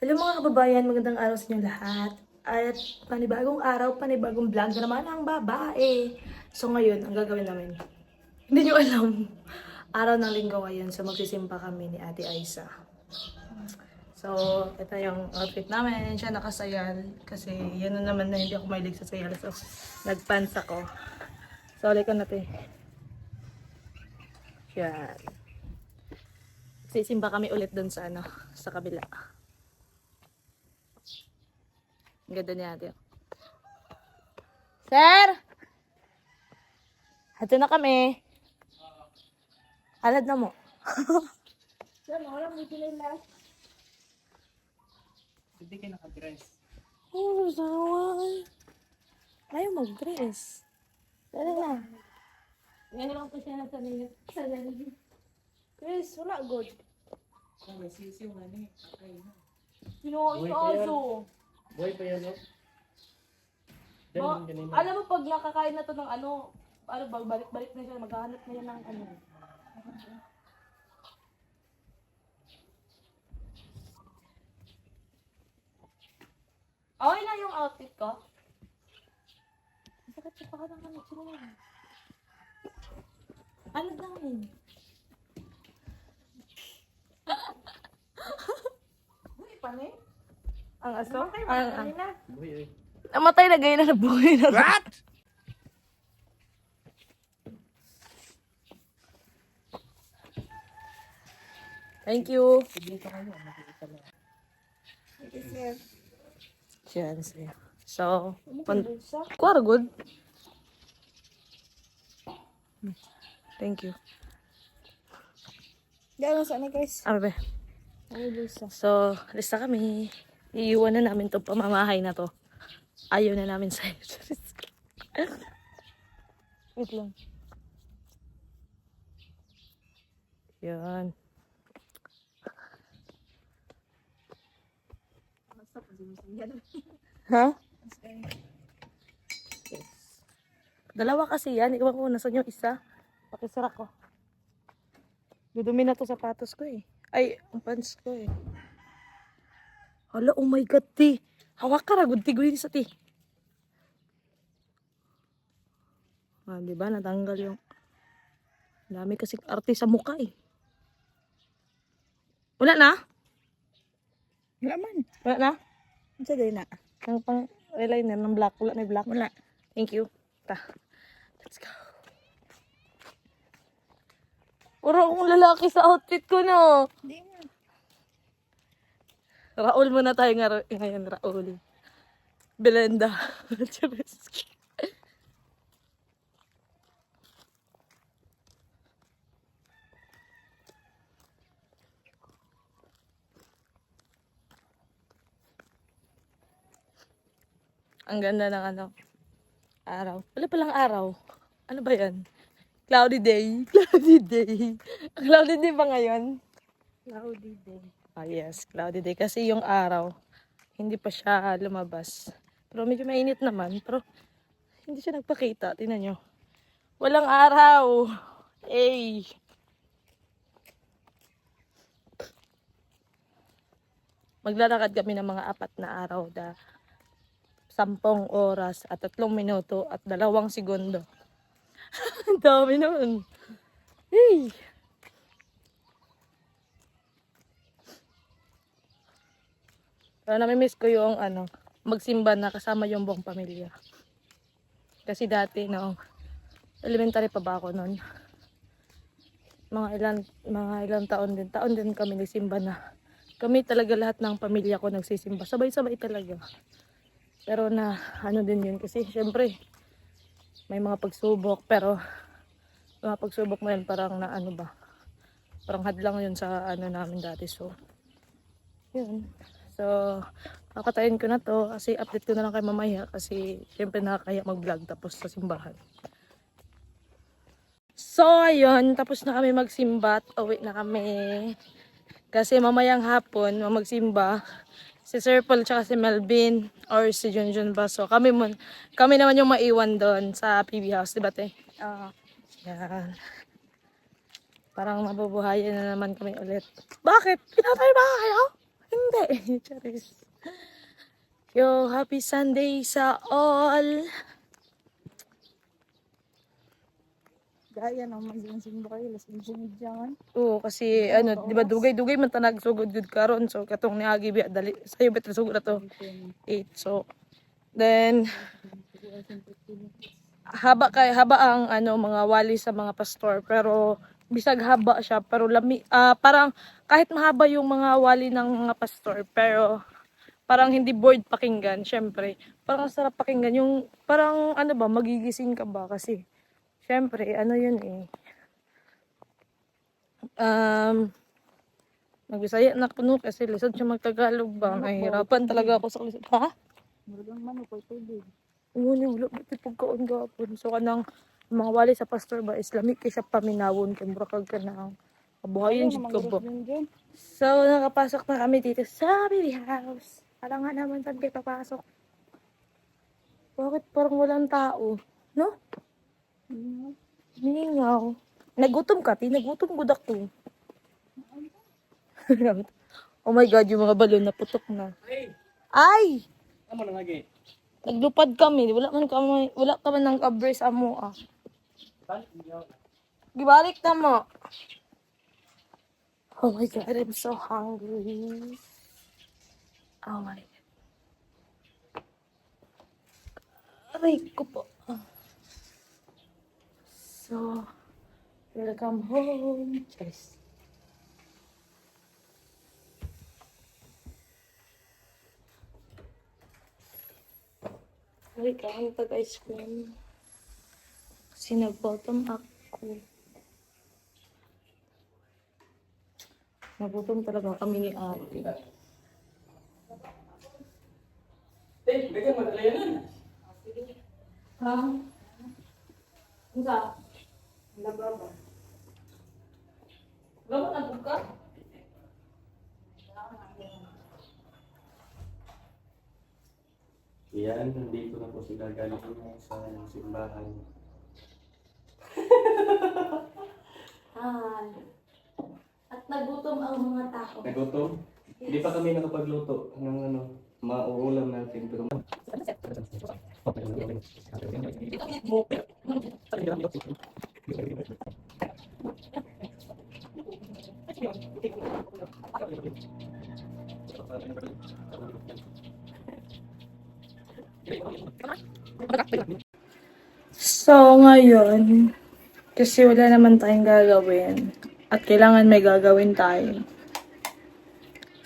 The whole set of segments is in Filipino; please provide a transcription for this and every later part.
Hello mga kababayan, magandang araw sa inyo lahat. At panibagong araw, panibagong vlog na naman ang babae. So ngayon, ang gagawin namin, hindi nyo alam, araw ng linggo ngayon. So magsisimba kami ni Ate Aisa. So, ito yung outfit namin. Siya nakasayal. Kasi yun na naman na hindi ako mahilig sa sayal. So, nagpants ako. So, ulit ko natin. Yan. Sisimba kami ulit dun sa sa kabila. Ang ganda niya ate. Sir! Hato na kami. Alad na mo. Sir, wala mo sila. Hindi ka nakadress. Oh, saway. Ayaw mag-dress. Dali na. Ngayon lang po siya nasa nila. Chris, wala good. May sisiw nga ni. Okay na. Pinuha Buhay ito pa yan. aso. Buhay pa yan, no? Ba, Ganun ganun. alam mo pag nakakain na to ng balik-balik na siya, maghahanap na yan ng Okay na yung outfit ko. Bakit sa paka ng sila? Ano lang yun? Buhay pa na ang aso? Buhay, eh. Namatay na ganyan na nabuhay na. What? Thank you. Sige ka kayo. Makikita lang. Yan siya. So, kuwara good. Thank you. Diyan sa ano guys? Abe. So, lista kami. Iiwan na namin itong pamamahay na to. Ayaw na namin sa'yo. Wait lang. Yan. Ha? Yes. Dalawa kasi yan. Iwan ko nasan yung isa. Pakisara ko. Dudumi na to sapatos ko eh. Ay, ang pants ko eh. Hala, oh my God, ti. Hawak ka ragod, ti. Guhin sa ti. Ah, diba? Natanggal yung... Dami kasi arte sa mukha eh. Wala na? Wala man. Wala na? Sa din na. Ang pang eyeliner ng black. Wala na yung black. Wala. Thank you. Ta. Let's go. Puro akong lalaki sa outfit ko, no? Hindi mo. Raul muna tayo ngayon, Raul. Belenda. Ang ganda ng araw. Wala palang araw. Ano ba yan? Cloudy day. Cloudy day. Cloudy day ba ngayon? Cloudy day. Ah, yes, cloudy day. Kasi yung araw, hindi pa siya lumabas. Pero medyo mainit naman. Pero hindi siya nagpakita. Tingnan nyo. Walang araw. Hey. Maglalakad kami ng mga 4 na araw. 10 oras at 3 minuto at 2 segundo. Ang dami nun. Hey. Pero namimiss ko yung magsimba na kasama yung buong pamilya. Kasi dati, no, elementary pa ba ako noon? Mga ilang taon din kami nagsimba na. Kami talaga lahat ng pamilya ko nagsisimba. Sabay-sabay talaga. Pero na, din yun. Kasi, syempre, may mga pagsubok. Pero, mga pagsubok mo yun, parang parang hadlang yun sa namin dati. So, yun. So, kakatayin ko na to kasi update ko na lang kay mamaya kasi syempre nakakaya mag-vlog tapos sa simbahan. So, ayun. Tapos na kami magsimba at uwi na kami. Kasi mamayang hapon, magsimba. Si Sir Paul tsaka si Melvin or si Junjun ba. So, kami naman yung maiwan doon sa PB House. Diba, te? Oo. Yan. Parang mabubuhayan na naman kami ulit. Bakit? Pinatay ba kayo? Hindi. Charis. Yo, happy Sunday sa all. Gaya na magsimba kayo. Lasing dyan. Oo, kasi ano, di ba dugay-dugay man tanag sugod gud karon. So katong niagi biya dali sayo bet sugod na to. 8. So then haba ang ano mga wali sa mga pastor, pero bisag haba siya pero parang kahit mahaba yung mga wali ng mga pastor pero parang hindi bored pakinggan, syempre. Parang sarap pakinggan yung parang ano ba magigising ka ba kasi syempre ano yun eh. Magbisaya na kuno kasi lisod siya magtagalog ba. Nahihirapan talaga ako sa lisod. Ha? Muragang manok ay tubig. Oo, wala ba pagkaon gapon. So kanang mga wali sa pastor ba Islamic kay siya paminawon kay mura kag kanang kabuhayan jud ka ba. So nakapasok na kami dito sa baby house. Parang nga naman pag kayo papasok. Bakit parang walang tao? No? Mingaw. Nagutom ka? Nagutom gud ako. Oh my God, yung mga balon na putok na. Hey! Ay! Ano na lagi? Naglupad kami. Wala ka man ng kabre sa amo ah. Gibalik na mo. Oh my God, I'm so hungry. Oh my God. Aray ko po. So, welcome home. Cheers. Ay, kain pag-ice cream. Kasi nag-bottom ako. Nagutom talaga kami ni ate. Eh, bigyan mo talaga yan. Ha? Nga? Nagaba. Gaba na buka? Yan, nandito na po sila galing sa simbahan. Hi. At nagutom ang mga tao. Nagutom? Hindi pa kami nakapagluto ng ano, mauulam natin. Pero... So, ngayon, kasi wala naman tayong gagawin. At kailangan may gagawin tayo.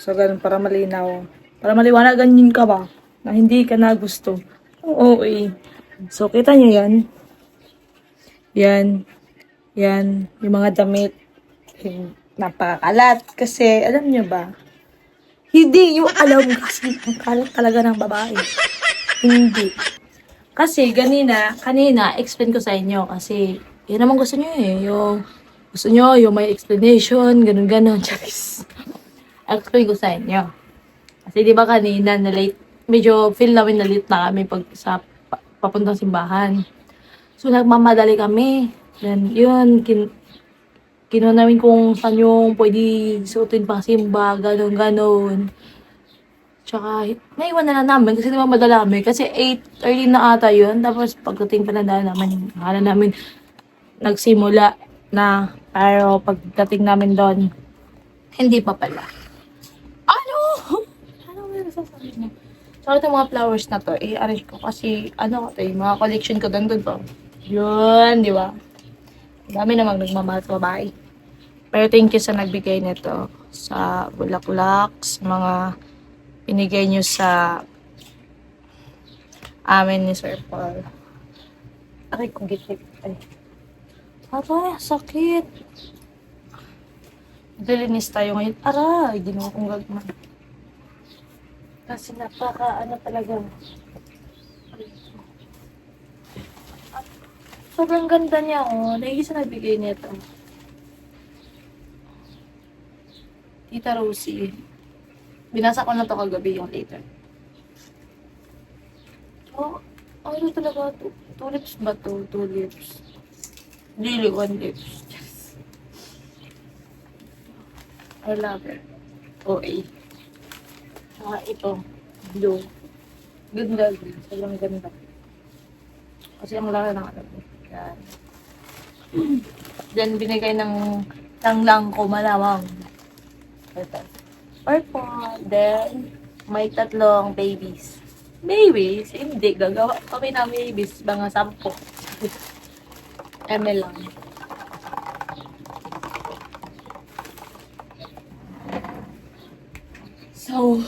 So, ganun, para malinaw. Para maliwanagan yun ka ba? Na hindi ka na gusto. Oo, eh. So, kita nyo yan. Yan. Yan. Yung mga damit. Napakalat. Kasi, alam nyo ba? Hindi yung alam kasi ang kalat talaga ng babae. Hindi. Kasi, kanina, explain ko sa inyo. Kasi, yun naman gusto nyo eh. Yung, gusto nyo, yung may explanation, ganun-ganon. Charis. Explain ko sa inyo. Kasi, di ba kanina, na-late, medyo feel namin na late na kami pag sa papuntang simbahan. So, nagmamadali kami. Then, yun, kinuha namin kung saan yung pwede suotin pang simba, ganun-ganon. Tsaka, naiwan na lang namin kasi naman madala kami. Kasi 8:30 na ata yun. Tapos, pagdating pa na namin, akala namin nagsimula na. Pero, pagdating namin doon, hindi pa pala. Ano? Ano ba sasabihin niya? So, ito mga flowers na to, i-arrange ko kasi, ano ko to, yung mga collection ko doon to. Yun, di ba? Dami namang nagmamahal sa babae. Pero thank you sa nagbigay nito. Sa bulaklak, sa mga pinigay nyo sa amin ni Sir Paul. Aray, kung gitip. Ay. Aray, sakit. Dilinis tayo ngayon. Aray, ginawa kong gagman. Kasi ano talaga. Sobrang ganda niya, oh. Naigisa nagbigay nito. Tita Rosie. Binasa ko na to kagabi yung later. Oh, ano talaga to? 2 lips ba to? 2 lips. Really, 1 lips. Yes. I love it. OA. Ito, blue. Ganda. Sobrang ganda. Kasi ang laki ng ano ko. Yan. Then, binigay ng lang ko malamang. Ito. Purple. Then, may tatlong babies. Babies? Hindi. Gagawa kami ng babies. Mga 10. ML lang. So,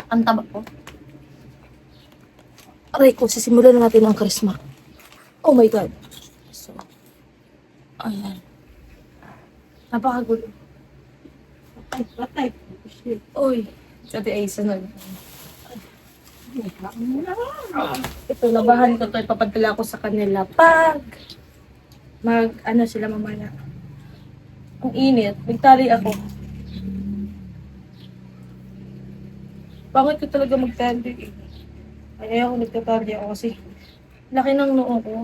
ang taba ko. Aray ko, sisimulan na natin ang Christmas. Oh my God. So, ayan. Napakagulo. Patay. Shit. Uy, sabi ay sunod. Ito, labahan ko to. Ipapadala ko sa kanila. Pag ano sila mamaya. Ang init. Nagtali ako. Bakit ko talaga magtali? Ay, ayaw ko nagtatali ako kasi laki ng noo ko.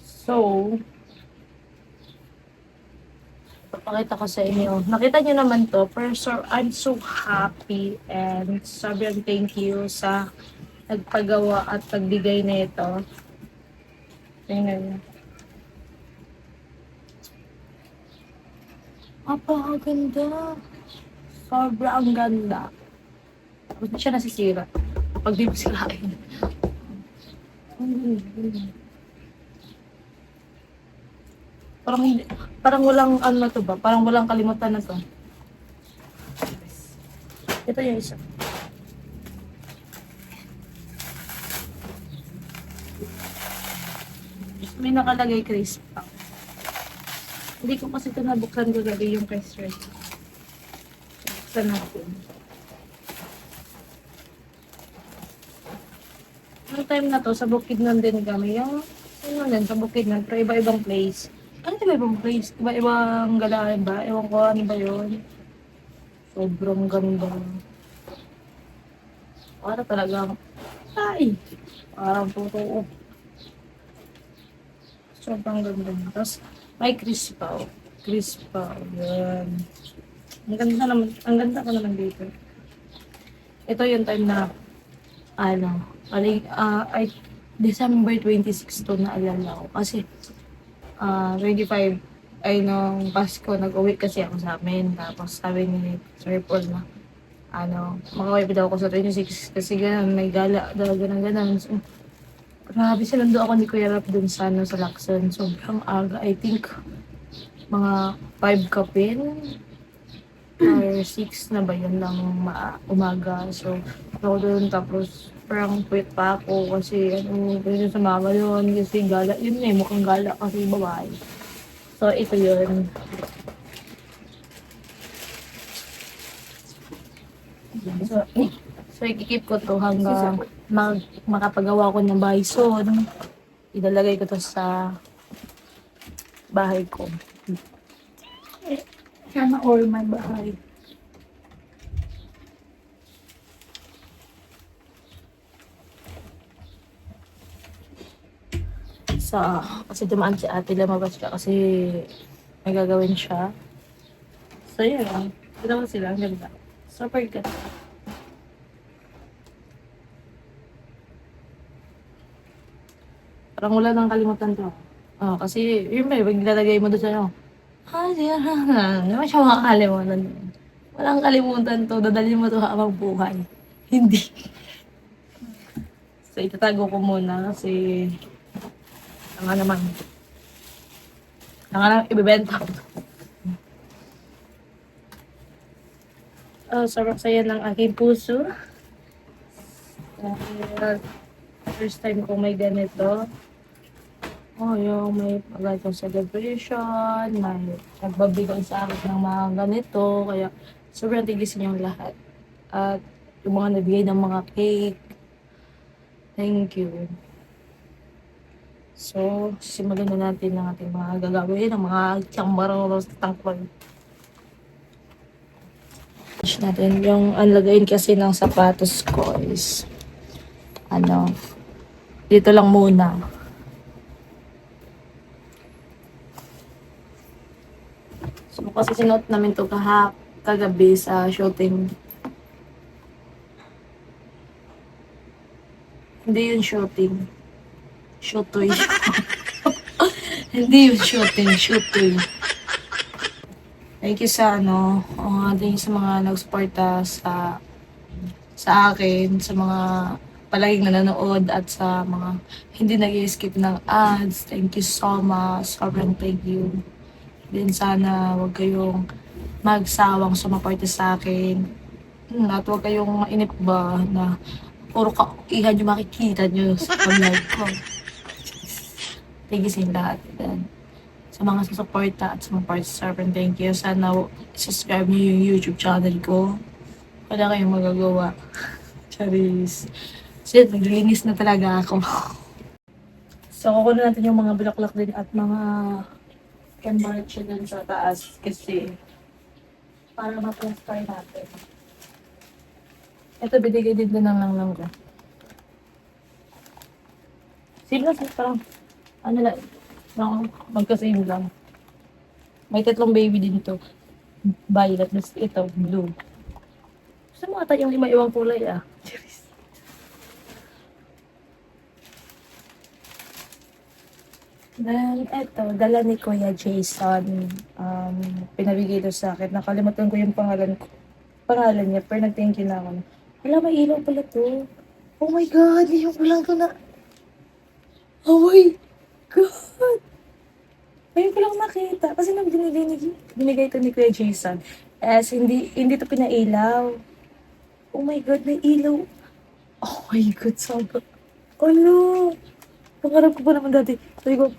So, papakita ko sa inyo. Nakita nyo naman to. Pero I'm so happy and sobrang thank you sa nagpagawa at pagbigay na ito. Tingnan nyo. Napakaganda. Sobrang ganda. Tapos na siya nasisira. Pag di mo sirain. Parang hindi, parang walang ano na to ba? Parang walang kalimutan na to. Ito yung isa. May nakalagay crisp pa. Hindi ko kasi ito nabuksan gagabi yung crisp red. Buksan natin. Yung time na to, sa Bukidnon din kami. Yung sa Bukidnon, pero iba-ibang place. Ano iba-ibang place? Iba-ibang galaan ba? Ewan ko, ano ba yun? Sobrang ganda. Para talagang, ay! Parang totoo. Sobrang ganda. Tapos, may crispaw. Crispaw. Yan. Ang ganda naman. Ang ganda ko naman dito. Ito yung time na, ay, December 26 to naalala ko. Kasi, 25, ay nung Pasko, nag-uwi kasi ako sa amin. Tapos sabi ni Sir Paul na, makauwi pa daw ako sa 26 kasi ganun, may gala daw, ganun. So, grabe, sinundo ako ni Kuya Rap dun sa, sa Lacson. Sobrang aga, I think, mga 5 kapin or 6 na ba yun lang umaga. So, ako dun, tapos parang quit pa ako kasi kasi sa mama yun, kasi gala, yun mukhang gala kasi babae. So, ito yun. So, ikikip ko to hanggang makapagawa ko ng bison. Ilalagay ko to sa bahay ko. Sana all my bahay. Kasi dumaan si ate, lumabas siya kasi may gagawin siya. So, yun lang. Dalawa sila, ang ganda. Super ganda. Parang wala nang kalimutan to. Kasi yun ba, maglalagay mo doon sa ano. Siya na. Naman siya makakalimutan. Walang kalimutan to. Dadalhin mo to habang buhay. Hindi. So, itatago ko muna kasi naman ibibenta ko. Sobrang saya ng aking puso. First time ko may ganito. Yung may ganitong celebration, may nagbabigay sa akin ng mga ganito. Kaya sobrang tigisin yung lahat. At yung mga nabigay ng mga cake. Thank you. So, simulan na natin ang ating mga gagawin, ang mga tiyambarong tangkol. Natin yung anlagayin kasi ng sapatos ko is dito lang muna. So, Kasi sinuot namin to kagabi sa shooting. Hindi yun shooting. Shootoy. Hindi yun shooting. Shootoy. Thank you sa thank you sa mga nagsuporta sa akin, sa mga palaging nanonood at sa mga hindi nag-skip ng ads. Thank you so much. Sobrang thank you. Din sana wag kayong magsawang sumaporta sa akin. At wag kayong mainip ba na puro kaihan yung makikita nyo sa vlog ko. Thank you sa inyo lahat. Then, sa mga susuporta at sa mga participant, thank you. Sana subscribe niyo yung YouTube channel ko. Wala kayong magagawa. Charis. Shit, naglilinis na talaga ako. So, kukunin natin yung mga bulaklak din at mga cambarche din sa taas kasi para ma-plaster natin. Ito, binigay din ng lang ko. Same lang, parang magka-same lang. May 3 baby din to. Violet, plus ito, blue. Gusto mo ata yung iba-ibang kulay Cheers. Then, eto, dala ni Kuya Jason. Pinabigay ito sa akin. Nakalimutan ko yung pangalan niya, pero nag-thank you na ako. Wala, may ilaw pala to. Oh my God, yung lang ko na. Oh my God! Ngayon ko lang nakita. Kasi nang binigay ito ni Kuya Jason. As hindi to pinailaw. Oh my God, may ilaw. Oh my God, sabi. Oh no! Pangarap ko pa naman dati. Sabi ko,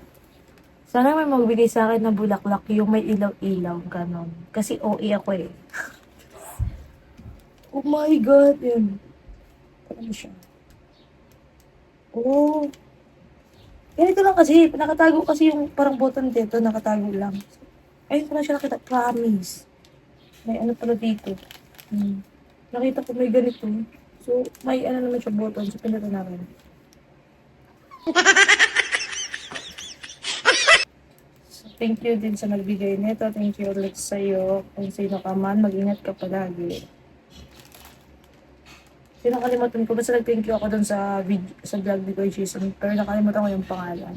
sana may magbigay sa akin ng bulaklak yung may ilaw-ilaw. Ganon. Kasi OA ako eh. Oh my God, yan. Ano siya? Oh. Ganito lang kasi, nakatago kasi yung parang button dito, nakatago lang. Ayun ko na siya nakita, promise. May ano pala dito. Nakita ko may ganito. So, may ano naman siya button, so pinata namin. So, thank you din sa nagbigay nito. Thank you ulit sa'yo. Kung sino ka man, mag-ingat ka palagi. Nakalimutan ko, basta nag-thank you ako dun sa vlog ni Kuya Jason, pero nakalimutan ko yung pangalan.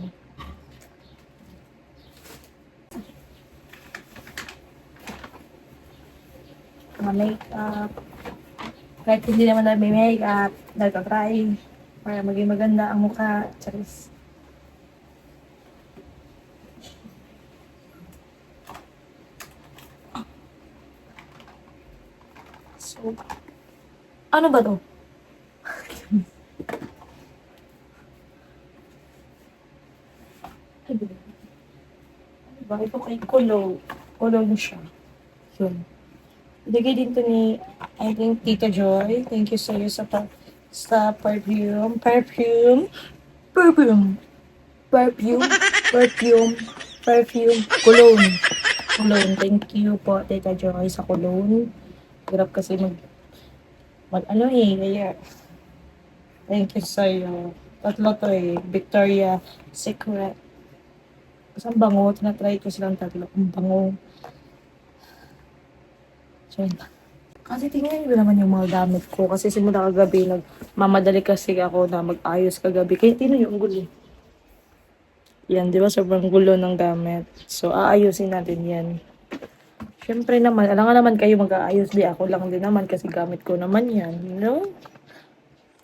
Mga makeup. Kahit hindi naman na may makeup, nagka-try para maging maganda ang mukha. Charis. So, ano ba to? Diba? Ito kay Kulo. Kulo siya. Yun. Bigay din to ni, I think, Tita Joy. Thank you sa'yo sa perfume. Perfume. Perfume. Perfume. Perfume. Perfume. Cologne. Cologne. Thank you po, Tita Joy, sa cologne. Hirap kasi kaya. Thank you sa'yo. Tatlo to Victoria Secret. Kasi ang bango. Tinatry ko silang tatlo. Ang bango. So, kasi tingnan nyo naman yung mga gamit ko. Kasi simula kagabi, nagmamadali kasi ako na mag-ayos kagabi. Kaya tingnan yung gulo. Yan, di ba? Sobrang gulo ng gamit. So, aayusin natin yan. Siyempre naman, alam nga naman kayo mag-aayos. Di ako lang din naman kasi gamit ko naman yan. No?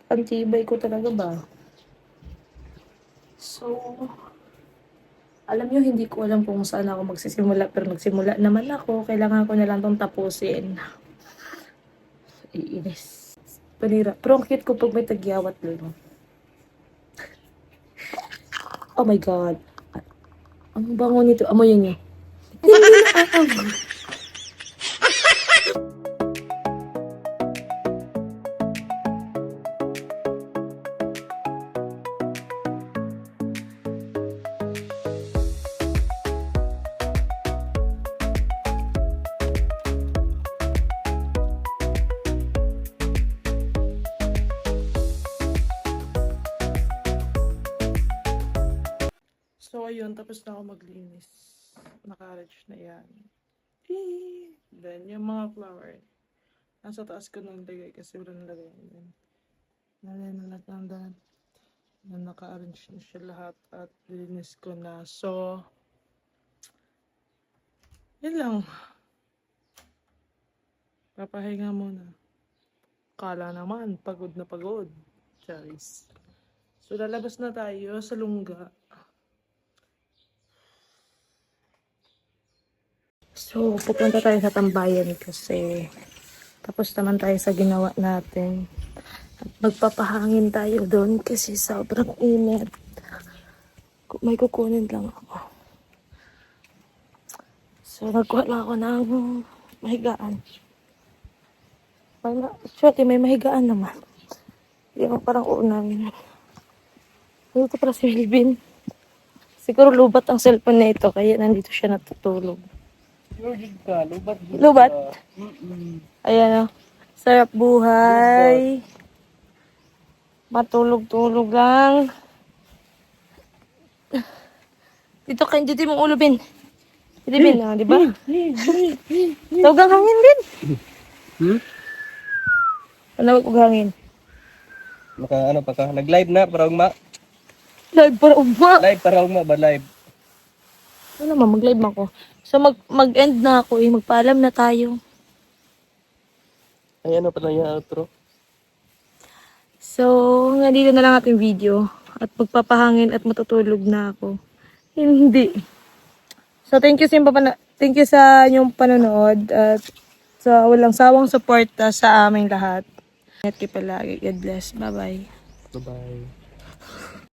Antibay ko talaga ba? So, alam nyo, hindi ko alam kung saan ako magsisimula. Pero nagsimula naman ako. Kailangan ko na lang itong tapusin. Iinis. Panira. Pero ang cute ko pag may tagyawat lang. Oh my God. Ang bango nito. Amoy niyo. Hindi na So, ayun, tapos na ako maglinis. Naka-arrange na yan. Then, yung mga flower. Nasa taas ko nang lagay kasi wala nalagay. Nalagay na lahat ng daan. Na naka-arrange na siya lahat at linis ko na. So, yun lang. Papahinga muna. Kala naman, pagod na pagod. Charis. So, lalabas na tayo sa lungga. So, pupunta tayo sa tambayan kasi tapos naman tayo sa ginawa natin. At magpapahangin tayo doon kasi sobrang init. May kukunin lang ako. So, nagkuha lang ako ng mahigaan. Actually, may mahigaan naman. Hindi ako parang uunamin. Dito para si Melvin. Siguro lubat ang cellphone na ito kaya nandito siya natutulog. Lubat? Ayan o. Sarap buhay. Matulog-tulog lang. Dito kayo, dito mong ulo, Bin. Dito, Bin, di ba? Tawag ang hangin, Bin. Ano wag hangin? Ano pa ka? Nag-live na para ugma. Live para ugma. Live para ugma ba live? Ano naman, mag-live ako. So, mag-end na ako eh. Magpaalam na tayo. Ay ano pa na yung outro? So, hanggang dito na lang ating video. At magpapahangin at matutulog na ako. Hindi. So, thank you sa inyong panonood. At sa walang sawang suporta sa aming lahat. Ingat kayo palagi. God bless. Bye-bye. Bye-bye.